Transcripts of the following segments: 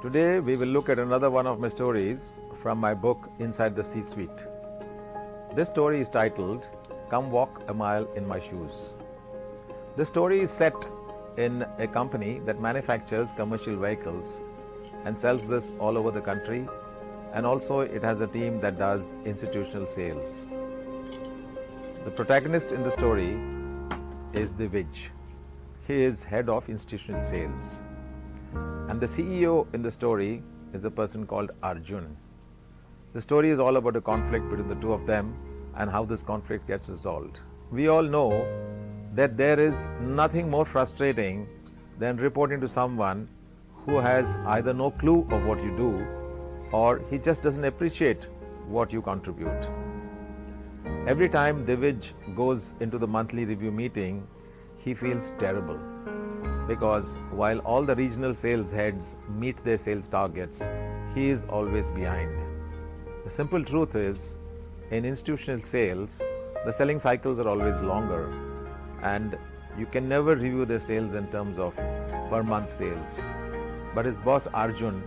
Today we will look at another one of my stories from my book Inside the C-Suite. This story is titled Come Walk a Mile in My Shoes. This story is set in a company that manufactures commercial vehicles and sells this all over the country, and also it has a team that does institutional sales. The protagonist in the story is Divij. He is head of institutional sales. And the CEO in the story is a person called Arjun. The story is all about a conflict between the two of them and how this conflict gets resolved. We all know that there is nothing more frustrating than reporting to someone who has either no clue of what you do or he just doesn't appreciate what you contribute. Every time Divij goes into the monthly review meeting, he feels terrible, because while all the regional sales heads meet their sales targets, he is always behind. The simple truth is, in institutional sales, the selling cycles are always longer, and you can never review their sales in terms of per month sales. But his boss Arjun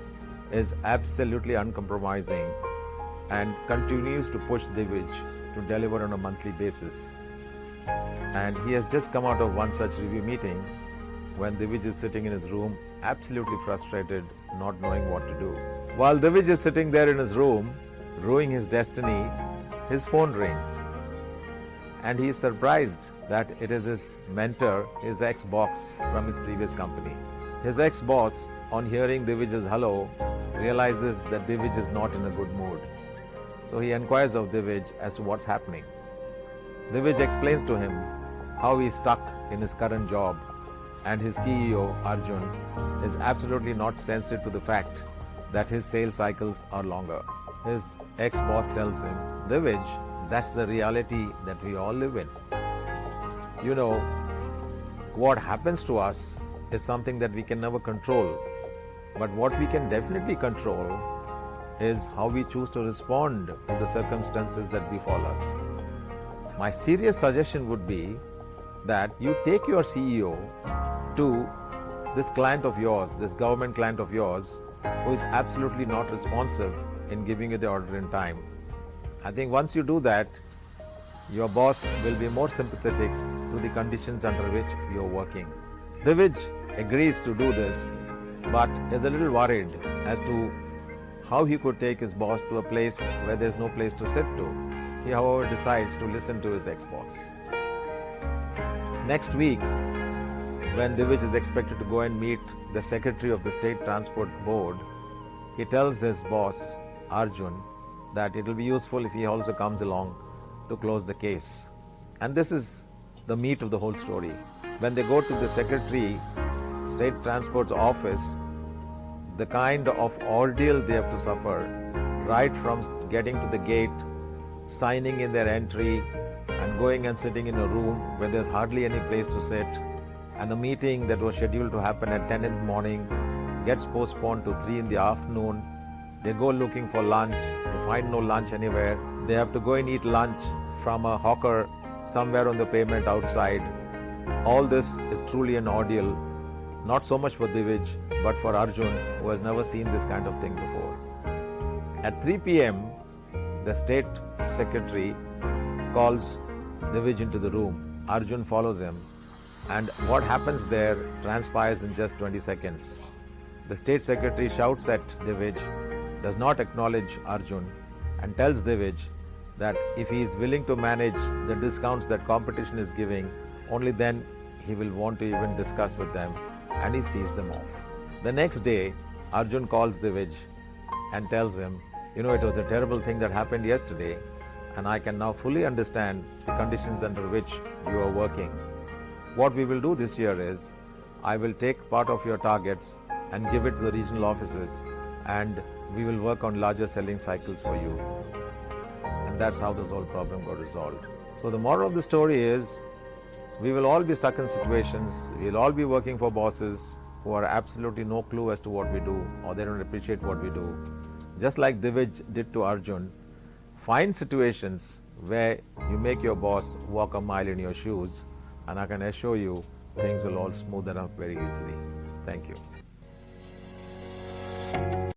is absolutely uncompromising and continues to push Divij to deliver on a monthly basis. And he has just come out of one such review meeting when Divij is sitting in his room, absolutely frustrated, not knowing what to do. While Divij is sitting there in his room, ruining his destiny, his phone rings. And he is surprised that it is his mentor, his ex-boss from his previous company. His ex-boss, on hearing Divij's hello, realizes that Divij is not in a good mood. So he inquires of Divij as to what's happening. Divij explains to him how he is stuck in his current job, and his CEO, Arjun, is absolutely not sensitive to the fact that his sales cycles are longer. His ex-boss tells him, Divij, that's the reality that we all live in. You know, what happens to us is something that we can never control, but what we can definitely control is how we choose to respond to the circumstances that befall us. My serious suggestion would be that you take your CEO to this client of yours, this government client of yours, who is absolutely not responsive in giving you the order in time. I think once you do that, your boss will be more sympathetic to the conditions under which you are working. Divij agrees to do this, but is a little worried as to how he could take his boss to a place where there is no place to sit to. He, however, decides to listen to his ex-boss. Next week, when Divij is expected to go and meet the Secretary of the State Transport Board, he tells his boss, Arjun, that it will be useful if he also comes along to close the case. And this is the meat of the whole story. When they go to the Secretary State Transport's office, the kind of ordeal they have to suffer, right from getting to the gate, signing in their entry, and going and sitting in a room where there's hardly any place to sit, and a meeting that was scheduled to happen at 10 in the morning gets postponed to 3 in the afternoon. They go looking for lunch, they find no lunch anywhere. They have to go and eat lunch from a hawker somewhere on the pavement outside. All this is truly an ordeal, not so much for Divij, but for Arjun, who has never seen this kind of thing before. At 3 p.m., the state secretary calls Divij into the room. Arjun follows him, and what happens there transpires in just 20 seconds. The state secretary shouts at Divij, does not acknowledge Arjun, and tells Divij that if he is willing to manage the discounts that competition is giving, only then he will want to even discuss with them, and he sees them off. The next day, Arjun calls Divij and tells him, you know, it was a terrible thing that happened yesterday, and I can now fully understand the conditions under which you are working. What we will do this year is, I will take part of your targets and give it to the regional offices, and we will work on larger selling cycles for you. And that's how this whole problem got resolved. So the moral of the story is, we will all be stuck in situations, we'll all be working for bosses who are absolutely no clue as to what we do, or they don't appreciate what we do. Just like Divij did to Arjun, find situations where you make your boss walk a mile in your shoes, and I can assure you things will all smoothen up very easily. Thank you. Namaste.